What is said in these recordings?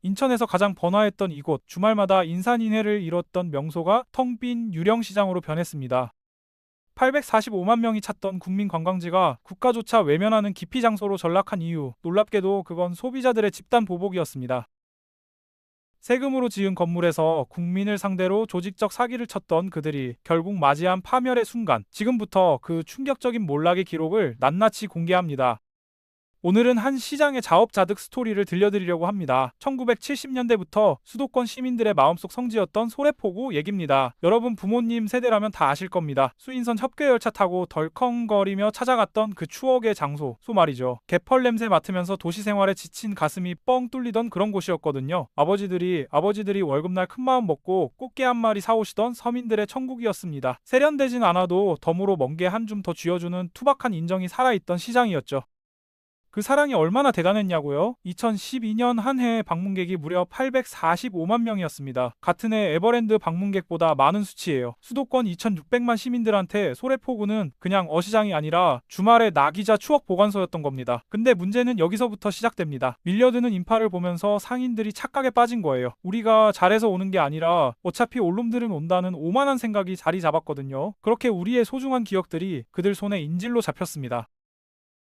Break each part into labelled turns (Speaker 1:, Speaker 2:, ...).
Speaker 1: 인천에서 가장 번화했던 이곳, 주말마다 인산인해를 이뤘던 명소가 텅 빈 유령시장으로 변했습니다. 845만 명이 찾던 국민 관광지가 국가조차 외면하는 기피 장소로 전락한 이유, 놀랍게도 그건 소비자들의 집단 보복이었습니다. 세금으로 지은 건물에서 국민을 상대로 조직적 사기를 쳤던 그들이 결국 맞이한 파멸의 순간, 지금부터 그 충격적인 몰락의 기록을 낱낱이 공개합니다. 오늘은 한 시장의 자업자득 스토리를 들려드리려고 합니다. 1970년대부터 수도권 시민들의 마음속 성지였던 소래포구 얘기입니다. 여러분 부모님 세대라면 다 아실 겁니다. 수인선 협궤열차 타고 덜컹거리며 찾아갔던 그 추억의 장소, 소 말이죠. 개펄 냄새 맡으면서 도시 생활에 지친 가슴이 뻥 뚫리던 그런 곳이었거든요. 아버지들이 월급날 큰마음 먹고 꽃게 한 마리 사오시던 서민들의 천국이었습니다. 세련되진 않아도 덤으로 멍게 한 줌 더 쥐어주는 투박한 인정이 살아있던 시장이었죠. 그 사랑이 얼마나 대단했냐고요? 2012년 한 해의 방문객이 무려 845만 명이었습니다. 같은 해 에버랜드 방문객보다 많은 수치예요. 수도권 2,600만 시민들한테 소래포구는 그냥 어시장이 아니라 주말의 낙이자 추억 보관소였던 겁니다. 근데 문제는 여기서부터 시작됩니다. 밀려드는 인파를 보면서 상인들이 착각에 빠진 거예요. 우리가 잘해서 오는 게 아니라 어차피 올놈들은 온다는 오만한 생각이 자리 잡았거든요. 그렇게 우리의 소중한 기억들이 그들 손에 인질로 잡혔습니다.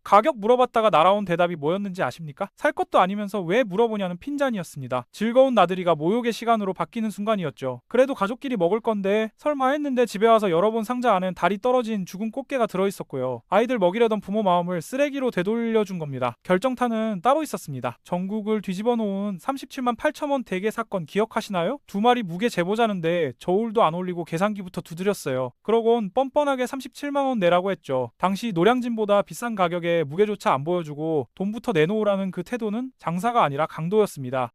Speaker 1: 가격 물어봤다가 날아온 대답이 뭐였는지 아십니까? 살 것도 아니면서 왜 물어보냐는 핀잔이었습니다. 즐거운 나들이가 모욕의 시간으로 바뀌는 순간이었죠. 그래도 가족끼리 먹을 건데 설마 했는데 집에 와서 열어본 상자 안엔 다리 떨어진 죽은 꽃게가 들어있었고요. 아이들 먹이려던 부모 마음을 쓰레기로 되돌려준 겁니다. 결정타는 따로 있었습니다. 전국을 뒤집어 놓은 37만 8천 원 대게 사건 기억하시나요? 두 마리 무게 재보자는데 저울도 안 올리고 계산기부터 두드렸어요. 그러곤 뻔뻔하게 37만 원 내라고 했죠. 당시 노량진보다 비싼 가격에 무게조차 안 보여주고 돈부터 내놓으라는 그 태도는 장사가 아니라 강도였습니다.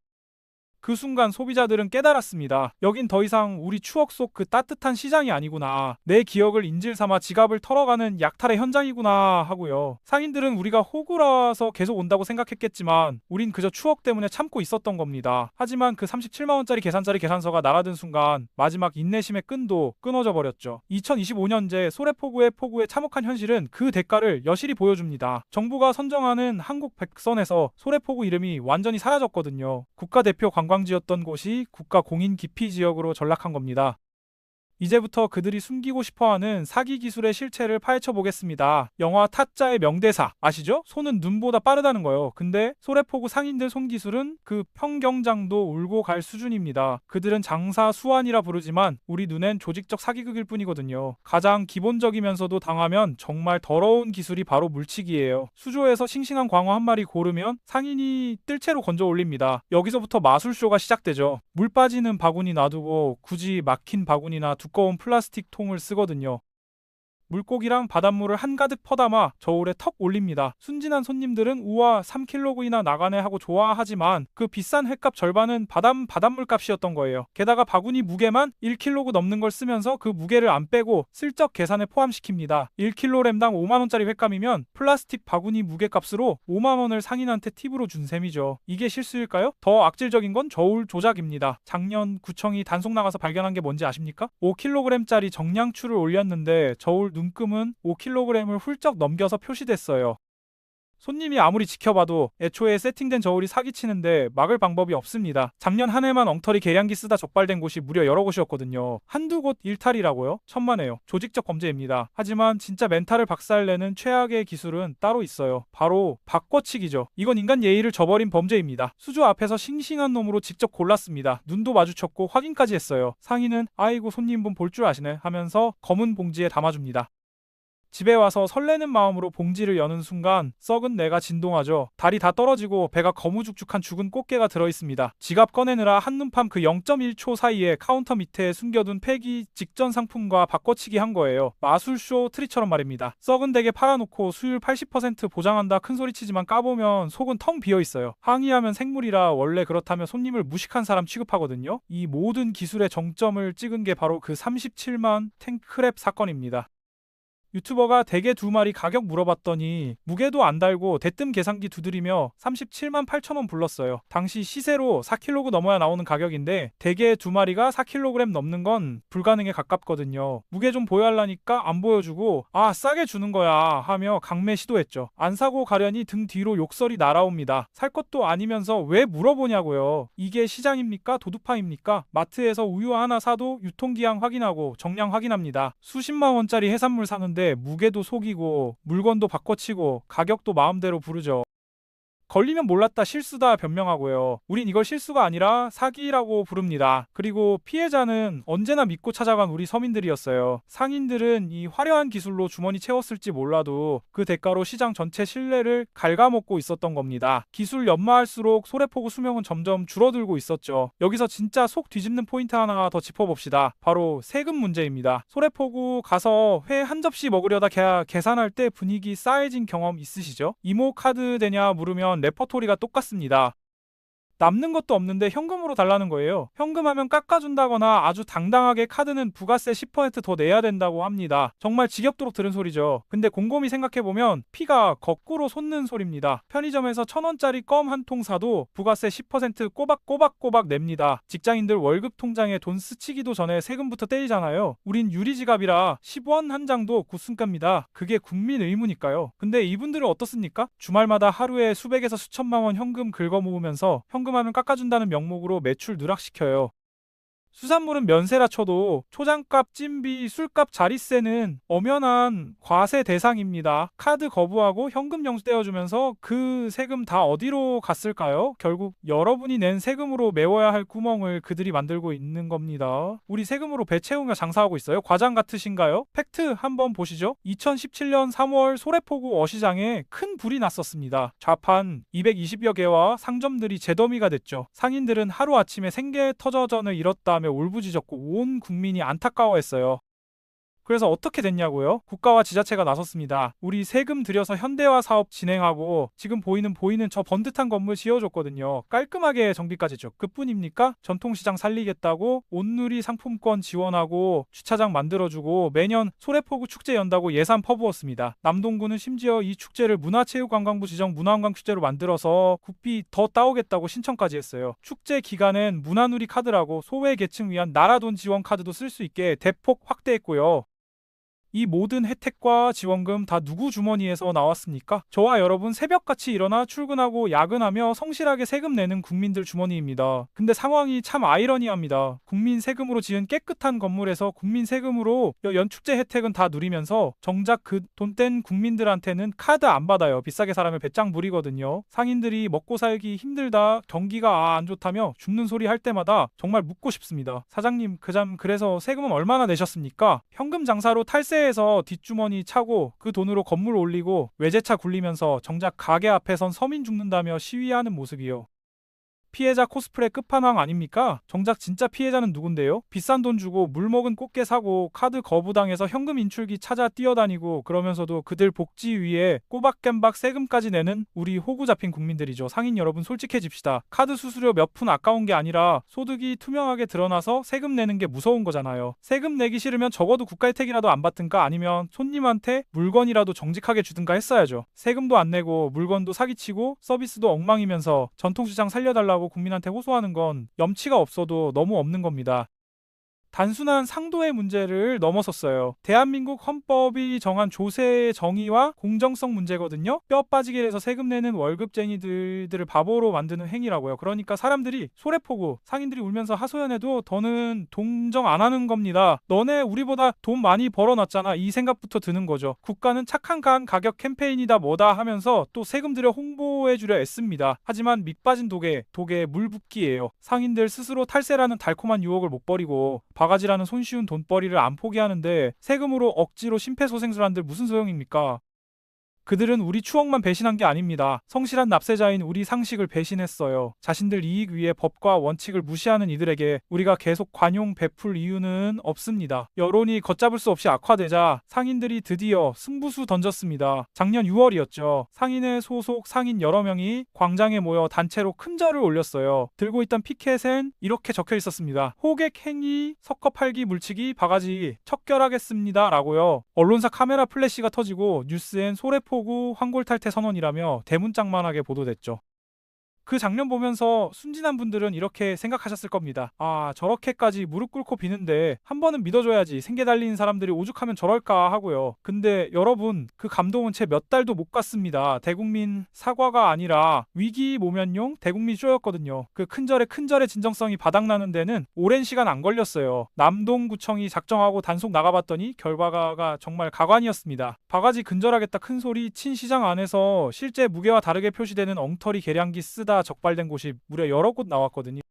Speaker 1: 그 순간 소비자들은 깨달았습니다. 여긴 더 이상 우리 추억 속 그 따뜻한 시장이 아니구나. 내 기억을 인질 삼아 지갑을 털어가는 약탈의 현장이구나 하고요. 상인들은 우리가 호구라서 계속 온다고 생각했겠지만 우린 그저 추억 때문에 참고 있었던 겁니다. 하지만 그 37만 원짜리 계산짜리 계산서가 날아든 순간 마지막 인내심의 끈도 끊어져 버렸죠. 2025년제 소래포구의 참혹한 현실은 그 대가를 여실히 보여줍니다. 정부가 선정하는 한국 100선에서 소래포구 이름이 완전히 사라졌거든요. 국가대표 관광지였던 곳이 국가 공인 기피 지역으로 전락한 겁니다. 이제부터 그들이 숨기고 싶어하는 사기 기술의 실체를 파헤쳐 보겠습니다. 영화 타짜의 명대사 아시죠? 손은 눈보다 빠르다는 거요. 근데 소래포구 상인들 손기술은 그 평경장도 울고 갈 수준입니다. 그들은 장사 수완이라 부르지만 우리 눈엔 조직적 사기극일 뿐이거든요. 가장 기본적이면서도 당하면 정말 더러운 기술이 바로 물치기예요. 수조에서 싱싱한 광어 한 마리 고르면 상인이 뜰채로 건져 올립니다. 여기서부터 마술쇼가 시작되죠. 물 빠지는 바구니 놔두고 굳이 막힌 바구니나 두꺼운 플라스틱 통을 쓰거든요. 물고기랑 바닷물을 한가득 퍼담아 저울에 턱 올립니다. 순진한 손님들은 우와 3kg이나 나가네 하고 좋아하지만 그 비싼 횟값 절반은 바닷물 값이었던 거예요. 게다가 바구니 무게만 1kg 넘는 걸 쓰면서 그 무게를 안 빼고 슬쩍 계산에 포함시킵니다. 1kg당 5만원짜리 횟감이면 플라스틱 바구니 무게값으로 5만원을 상인한테 팁으로 준 셈이죠. 이게 실수일까요? 더 악질적인 건 저울 조작입니다. 작년 구청이 단속 나가서 발견한 게 뭔지 아십니까? 5kg짜리 정량추를 올렸는데 저울 눈금은 5kg을 훌쩍 넘겨서 표시됐어요. 손님이 아무리 지켜봐도 애초에 세팅된 저울이 사기치는데 막을 방법이 없습니다. 작년 한 해만 엉터리 계량기 쓰다 적발된 곳이 무려 여러 곳이었거든요. 한두 곳 일탈이라고요? 천만에요. 조직적 범죄입니다. 하지만 진짜 멘탈을 박살내는 최악의 기술은 따로 있어요. 바로 바꿔치기죠. 이건 인간 예의를 저버린 범죄입니다. 수조 앞에서 싱싱한 놈으로 직접 골랐습니다. 눈도 마주쳤고 확인까지 했어요. 상인은 아이고 손님 분 볼 줄 아시네 하면서 검은 봉지에 담아줍니다. 집에 와서 설레는 마음으로 봉지를 여는 순간 썩은 내가 진동하죠. 다리 다 떨어지고 배가 거무죽죽한 죽은 꽃게가 들어있습니다. 지갑 꺼내느라 한눈판 그 0.1초 사이에 카운터 밑에 숨겨둔 폐기 직전 상품과 바꿔치기 한 거예요. 마술쇼 트리처럼 말입니다. 썩은 대게 팔아놓고 수율 80% 보장한다 큰소리치지만 까보면 속은 텅 비어있어요. 항의하면 생물이라 원래 그렇다면 손님을 무식한 사람 취급하거든요. 이 모든 기술의 정점을 찍은 게 바로 그 37만 탱크랩 사건입니다. 유튜버가 대게 2마리 가격 물어봤더니 무게도 안 달고 대뜸 계산기 두드리며 37만 8천 원 불렀어요. 당시 시세로 4kg 넘어야 나오는 가격인데 대게 2마리가 4kg 넘는 건 불가능에 가깝거든요. 무게 좀 보여하려니까 안 보여주고 아 싸게 주는 거야 하며 강매 시도했죠. 안 사고 가려니 등 뒤로 욕설이 날아옵니다. 살 것도 아니면서 왜 물어보냐고요. 이게 시장입니까? 도두파입니까? 마트에서 우유 하나 사도 유통기한 확인하고 정량 확인합니다. 수십만 원짜리 해산물 사는데 무게도 속이고 물건도 바꿔치고 가격도 마음대로 부르죠. 걸리면 몰랐다 실수다 변명하고요. 우린 이걸 실수가 아니라 사기라고 부릅니다. 그리고 피해자는 언제나 믿고 찾아간 우리 서민들이었어요. 상인들은 이 화려한 기술로 주머니 채웠을지 몰라도 그 대가로 시장 전체 신뢰를 갉아먹고 있었던 겁니다. 기술 연마할수록 소래포구 수명은 점점 줄어들고 있었죠. 여기서 진짜 속 뒤집는 포인트 하나 더 짚어봅시다. 바로 세금 문제입니다. 소래포구 가서 회 한 접시 먹으려다 계산할 때 분위기 싸해진 경험 있으시죠? 이모 카드 되냐 물으면 레퍼토리가 똑같습니다. 남는 것도 없는데 현금으로 달라는 거예요. 현금하면 깎아준다거나 아주 당당하게 카드는 부가세 10% 더 내야 된다고 합니다. 정말 지겹도록 들은 소리죠. 근데 곰곰이 생각해보면 피가 거꾸로 솟는 소리입니다. 편의점에서 1,000원짜리 껌 한 통 사도 부가세 10% 꼬박꼬박 냅니다. 직장인들 월급 통장에 돈 스치기도 전에 세금부터 떼이잖아요. 우린 유리지갑이라 10원 한 장도 구순가입니다. 그게 국민 의무니까요. 근데 이분들은 어떻습니까? 주말마다 하루에 수백에서 수천만 원 현금 긁어 모으면서 현금하면 깎아준다는 명목으로 매출 누락시켜요. 수산물은 면세라 쳐도 초장값, 찜비, 술값, 자릿세는 엄연한 과세 대상입니다. 카드 거부하고 현금 영수 떼어주면서 그 세금 다 어디로 갔을까요? 결국 여러분이 낸 세금으로 메워야 할 구멍을 그들이 만들고 있는 겁니다. 우리 세금으로 배 채우며 장사하고 있어요? 과장 같으신가요? 팩트 한번 보시죠. 2017년 3월 소래포구 어시장에 큰 불이 났었습니다. 좌판 220여 개와 상점들이 재더미가 됐죠. 상인들은 하루아침에 생계터저전을 잃었다며 울부짖었고 온 국민이 안타까워했어요. 그래서 어떻게 됐냐고요? 국가와 지자체가 나섰습니다. 우리 세금 들여서 현대화 사업 진행하고 지금 보이는 저 번듯한 건물 지어줬거든요. 깔끔하게 정비까지 했죠. 그뿐입니까? 전통시장 살리겠다고 온누리 상품권 지원하고 주차장 만들어주고 매년 소래포구 축제 연다고 예산 퍼부었습니다. 남동구는 심지어 이 축제를 문화체육관광부 지정 문화관광 축제로 만들어서 국비 더 따오겠다고 신청까지 했어요. 축제 기간엔 문화누리 카드라고 소외계층 위한 나라돈 지원 카드도 쓸 수 있게 대폭 확대했고요. 이 모든 혜택과 지원금 다 누구 주머니에서 나왔습니까? 저와 여러분 새벽같이 일어나 출근하고 야근하며 성실하게 세금 내는 국민들 주머니입니다. 근데 상황이 참 아이러니합니다. 국민 세금으로 지은 깨끗한 건물에서 국민 세금으로 연축제 혜택은 다 누리면서 정작 그 돈 뗀 국민들한테는 카드 안 받아요. 비싸게 사라면 배짱 부리거든요. 상인들이 먹고 살기 힘들다, 경기가 안 좋다며 죽는 소리 할 때마다 정말 묻고 싶습니다. 사장님, 그래서 세금은 얼마나 내셨습니까? 현금 장사로 탈세 해서 뒷주머니 차고 그 돈으로 건물 올리고 외제차 굴리면서 정작 가게 앞에선 서민 죽는다며 시위하는 모습이요. 피해자 코스프레 끝판왕 아닙니까? 정작 진짜 피해자는 누군데요? 비싼 돈 주고 물 먹은 꽃게 사고 카드 거부당해서 현금 인출기 찾아 뛰어다니고 그러면서도 그들 복지 위에 꼬박겜박 세금까지 내는 우리 호구 잡힌 국민들이죠. 상인 여러분 솔직해집시다. 카드 수수료 몇 푼 아까운 게 아니라 소득이 투명하게 드러나서 세금 내는 게 무서운 거잖아요. 세금 내기 싫으면 적어도 국가 혜택이라도 안 받든가 아니면 손님한테 물건이라도 정직하게 주든가 했어야죠. 세금도 안 내고 물건도 사기치고 서비스도 엉망이면서 전통시장 살려달라고 국민한테 호소하는 건 염치가 없어도 너무 없는 겁니다. 단순한 상도의 문제를 넘어섰어요. 대한민국 헌법이 정한 조세의 정의와 공정성 문제거든요. 뼈 빠지게 해서 세금 내는 월급쟁이들을 바보로 만드는 행위라고요. 그러니까 사람들이 소래포구 상인들이 울면서 하소연해도 더는 동정 안 하는 겁니다. 너네 우리보다 돈 많이 벌어놨잖아. 이 생각부터 드는 거죠. 국가는 착한 가격 캠페인이다 뭐다 하면서 또 세금 들여 홍보해주려 애씁니다. 하지만 밑빠진 독에 물 붓기예요. 상인들 스스로 탈세라는 달콤한 유혹을 못 버리고 바가지라는 손쉬운 돈벌이를 안 포기하는데 세금으로 억지로 심폐소생술한들 무슨 소용입니까? 그들은 우리 추억만 배신한 게 아닙니다. 성실한 납세자인 우리 상식을 배신했어요. 자신들 이익 위해 법과 원칙을 무시하는 이들에게 우리가 계속 관용 베풀 이유는 없습니다. 여론이 걷잡을 수 없이 악화되자 상인들이 드디어 승부수 던졌습니다. 작년 6월이었죠. 상인회 소속 상인 여러 명이 광장에 모여 단체로 큰 절을 올렸어요. 들고 있던 피켓엔 이렇게 적혀 있었습니다. 호객 행위, 섞어 팔기 물치기, 바가지 척결하겠습니다 라고요. 언론사 카메라 플래시가 터지고 뉴스엔 소래포구 황골탈퇴 선언이라며 대문짝만하게 보도됐죠. 그 장면 보면서 순진한 분들은 이렇게 생각하셨을 겁니다. 아, 저렇게까지 무릎 꿇고 비는데 한 번은 믿어줘야지, 생계 달린 사람들이 오죽하면 저럴까 하고요. 근데 여러분, 그 감동은 채 몇 달도 못 갔습니다. 대국민 사과가 아니라 위기 모면용 대국민 쇼였거든요. 그 큰절의 진정성이 바닥나는 데는 오랜 시간 안 걸렸어요. 남동구청이 작정하고 단속 나가봤더니 결과가 정말 가관이었습니다. 바가지 근절하겠다 큰 소리 친 시장 안에서 실제 무게와 다르게 표시되는 엉터리 계량기 쓰다 적발된 곳이 무려 여러 곳 나왔거든요.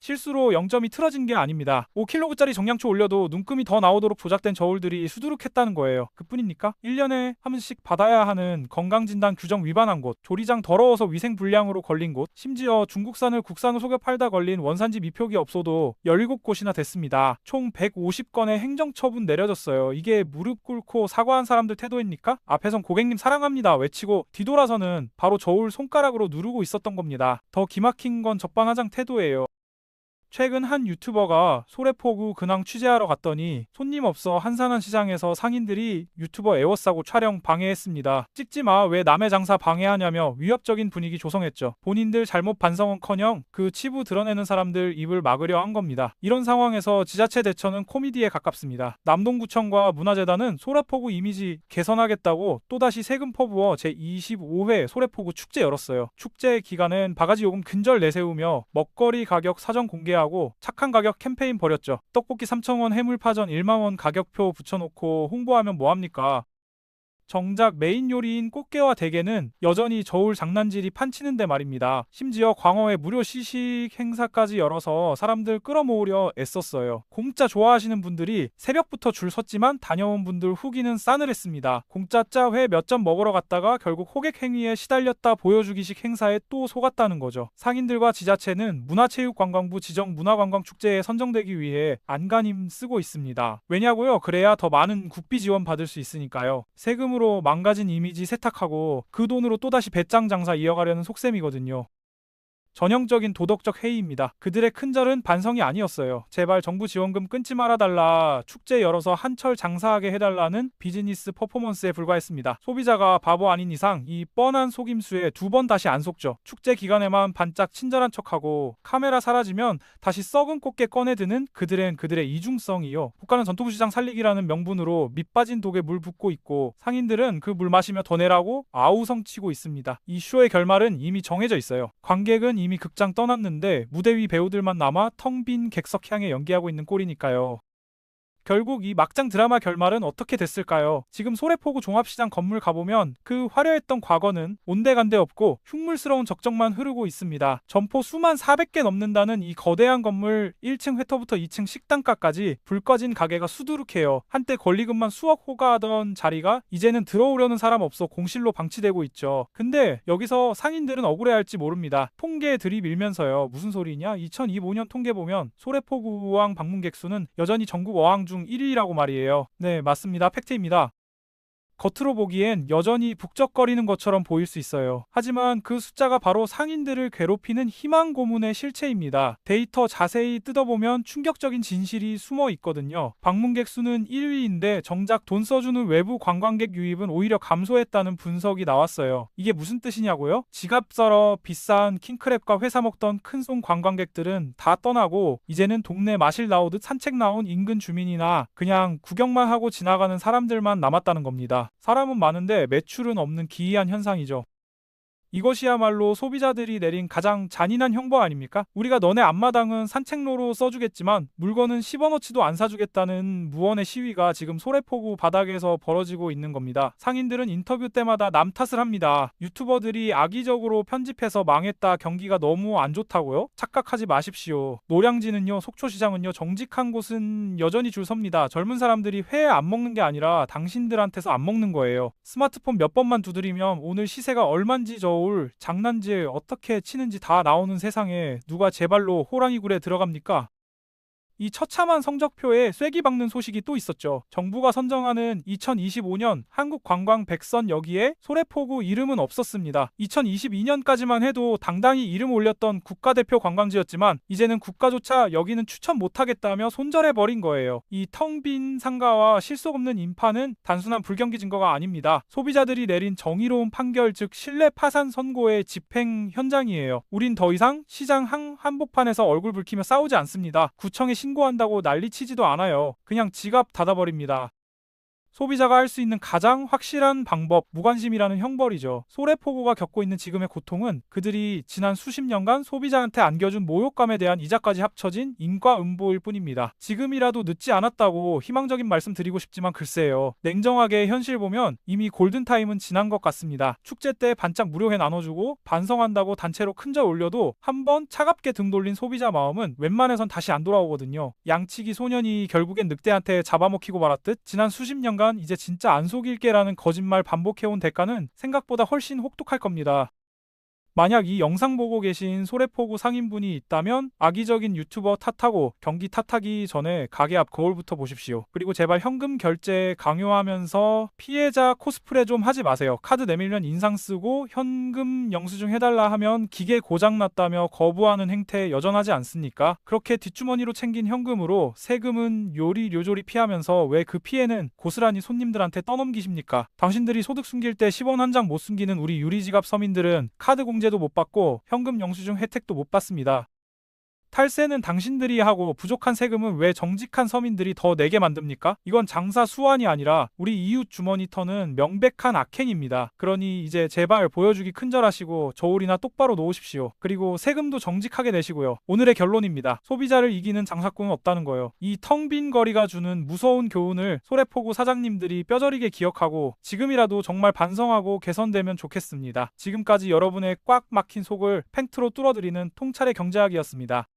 Speaker 1: 실수로 0점이 틀어진 게 아닙니다. 5kg짜리 정량초 올려도 눈금이 더 나오도록 조작된 저울들이 수두룩했다는 거예요. 그뿐입니까? 1년에 한 번씩 받아야 하는 건강진단 규정 위반한 곳, 조리장 더러워서 위생불량으로 걸린 곳, 심지어 중국산을 국산으로 속여 팔다 걸린 원산지 미표기 업소도 17곳이나 됐습니다. 총 150건의 행정처분 내려졌어요. 이게 무릎 꿇고 사과한 사람들 태도입니까? 앞에선 고객님 사랑합니다 외치고 뒤돌아서는 바로 저울 손가락으로 누르고 있었던 겁니다. 더 기막힌 건 적반하장 태도예요. 최근 한 유튜버가 소래포구 근황 취재하러 갔더니 손님 없어 한산한 시장에서 상인들이 유튜버 에워싸고 촬영 방해했습니다. 찍지마, 왜 남의 장사 방해하냐며 위협적인 분위기 조성했죠. 본인들 잘못 반성은커녕 그 치부 드러내는 사람들 입을 막으려 한 겁니다. 이런 상황에서 지자체 대처는 코미디에 가깝습니다. 남동구청과 문화재단은 소래포구 이미지 개선하겠다고 또다시 세금 퍼부어 제25회 소래포구 축제 열었어요. 축제 기간엔 바가지 요금 근절 내세우며 먹거리 가격 사전 공개하고 착한 가격 캠페인 벌였죠. 떡볶이 3,000원, 해물파전 10,000원 가격표 붙여놓고 홍보하면 뭐합니까? 정작 메인 요리인 꽃게와 대게는 여전히 저울 장난질이 판치는데 말입니다. 심지어 광어에 무료 시식 행사까지 열어서 사람들 끌어모으려 애썼어요. 공짜 좋아하시는 분들이 새벽부터 줄 섰지만 다녀온 분들 후기는 싸늘했습니다. 공짜짜 회 몇 점 먹으러 갔다가 결국 호객 행위에 시달렸다 보여주기식 행사에 또 속았다는 거죠. 상인들과 지자체는 문화체육관광부 지정 문화관광축제에 선정되기 위해 안간힘 쓰고 있습니다. 왜냐고요? 그래야 더 많은 국비 지원 받을 수 있으니까요. 세금으로 망가진 이미지 세탁하고 그 돈으로 또다시 배짱 장사 이어가려는 속셈이거든요. 전형적인 도덕적 해이입니다. 그들의 큰절은 반성이 아니었어요. 제발 정부 지원금 끊지 말아달라, 축제 열어서 한철 장사하게 해달라는 비즈니스 퍼포먼스에 불과했습니다. 소비자가 바보 아닌 이상 이 뻔한 속임수에 두 번 다시 안 속죠. 축제 기간에만 반짝 친절한 척하고 카메라 사라지면 다시 썩은 꽃게 꺼내드는 그들의 이중성이요. 국가는 전통시장 살리기라는 명분으로 밑빠진 독에 물 붓고 있고 상인들은 그 물 마시며 더 내라고 아우성치고 있습니다. 이 쇼의 결말은 이미 정해져 있어요. 관객은 이미 극장 떠났는데 무대 위 배우들만 남아 텅 빈 객석 향해 연기하고 있는 꼴이니까요. 결국 이 막장 드라마 결말은 어떻게 됐을까요? 지금 소래포구 종합시장 건물 가보면 그 화려했던 과거는 온데간데 없고 흉물스러운 적적만 흐르고 있습니다. 점포 수만 400개 넘는다는 이 거대한 건물 1층 회터부터 2층 식당가까지 불 꺼진 가게가 수두룩해요. 한때 권리금만 수억 호가하던 자리가 이제는 들어오려는 사람 없어 공실로 방치되고 있죠. 근데 여기서 상인들은 억울해할지 모릅니다. 통계 들이밀면서요. 무슨 소리냐? 2025년 통계 보면 소래포구 우왕 방문객 수는 여전히 전국 어항 중 1위라고 말이에요. 네, 맞습니다. 팩트입니다. 겉으로 보기엔 여전히 북적거리는 것처럼 보일 수 있어요. 하지만 그 숫자가 바로 상인들을 괴롭히는 희망 고문의 실체입니다. 데이터 자세히 뜯어보면 충격적인 진실이 숨어 있거든요. 방문객 수는 1위인데 정작 돈 써주는 외부 관광객 유입은 오히려 감소했다는 분석이 나왔어요. 이게 무슨 뜻이냐고요? 지갑 썰어 비싼 킹크랩과 회사 먹던 큰손 관광객들은 다 떠나고 이제는 동네 마실 나오듯 산책 나온 인근 주민이나 그냥 구경만 하고 지나가는 사람들만 남았다는 겁니다. 사람은 많은데 매출은 없는 기이한 현상이죠. 이것이야말로 소비자들이 내린 가장 잔인한 형벌 아닙니까? 우리가 너네 앞마당은 산책로로 써주겠지만 물건은 10원어치도 안 사주겠다는 무언의 시위가 지금 소래포구 바닥에서 벌어지고 있는 겁니다. 상인들은 인터뷰 때마다 남 탓을 합니다. 유튜버들이 악의적으로 편집해서 망했다, 경기가 너무 안 좋다고요? 착각하지 마십시오. 노량진은요, 속초시장은요, 정직한 곳은 여전히 줄 섭니다. 젊은 사람들이 회 안 먹는 게 아니라 당신들한테서 안 먹는 거예요. 스마트폰 몇 번만 두드리면 오늘 시세가 얼만지 저울 장난질 어떻게 치는지 다 나오는 세상에 누가 제 발로 호랑이 굴에 들어갑니까? 이 처참한 성적표에 쐐기 박는 소식이 또 있었죠. 정부가 선정하는 2025년 한국관광 100선 여기에 소래포구 이름은 없었습니다. 2022년까지만 해도 당당히 이름 올렸던 국가대표 관광지였지만 이제는 국가조차 여기는 추천 못하겠다며 손절해버린 거예요. 이 텅 빈 상가와 실속 없는 인파는 단순한 불경기 증거가 아닙니다. 소비자들이 내린 정의로운 판결, 즉 신뢰 파산 선고의 집행 현장이에요. 우린 더 이상 시장 한복판에서 얼굴 붉히며 싸우지 않습니다. 구청에 신고한다고 난리치지도 않아요. 그냥 지갑 닫아버립니다. 소비자가 할 수 있는 가장 확실한 방법, 무관심이라는 형벌이죠. 소래포구가 겪고 있는 지금의 고통은 그들이 지난 수십 년간 소비자한테 안겨준 모욕감에 대한 이자까지 합쳐진 인과응보일 뿐입니다. 지금이라도 늦지 않았다고 희망적인 말씀 드리고 싶지만 글쎄요. 냉정하게 현실 보면 이미 골든타임은 지난 것 같습니다. 축제 때 반짝 무료회 나눠주고 반성한다고 단체로 큰절 올려도 한번 차갑게 등 돌린 소비자 마음은 웬만해선 다시 안 돌아오거든요. 양치기 소년이 결국엔 늑대한테 잡아먹히고 말았듯 지난 수십 년간 이제 진짜 안 속일게라는 거짓말 반복해온 대가는 생각보다 훨씬 혹독할 겁니다. 만약 이 영상 보고 계신 소래포구 상인분이 있다면 악의적인 유튜버 탓하고 경기 탓하기 전에 가게 앞 거울부터 보십시오. 그리고 제발 현금 결제 강요하면서 피해자 코스프레 좀 하지 마세요. 카드 내밀면 인상 쓰고 현금 영수증 해달라 하면 기계 고장났다며 거부하는 행태 여전하지 않습니까? 그렇게 뒷주머니로 챙긴 현금으로 세금은 요리조리 피하면서 왜 그 피해는 고스란히 손님들한테 떠넘기십니까? 당신들이 소득 숨길 때 10원 한 장 못 숨기는 우리 유리지갑 서민들은 카드 공제도 못 받고 현금 영수증 혜택도 못 받습니다. 탈세는 당신들이 하고 부족한 세금은 왜 정직한 서민들이 더 내게 만듭니까? 이건 장사 수완이 아니라 우리 이웃 주머니 터는 명백한 악행입니다. 그러니 이제 제발 보여주기 큰절하시고 저울이나 똑바로 놓으십시오. 그리고 세금도 정직하게 내시고요. 오늘의 결론입니다. 소비자를 이기는 장사꾼은 없다는 거예요. 이 텅 빈 거리가 주는 무서운 교훈을 소래포구 사장님들이 뼈저리게 기억하고 지금이라도 정말 반성하고 개선되면 좋겠습니다. 지금까지 여러분의 꽉 막힌 속을 팩트로 뚫어드리는 통찰의 경제학이었습니다.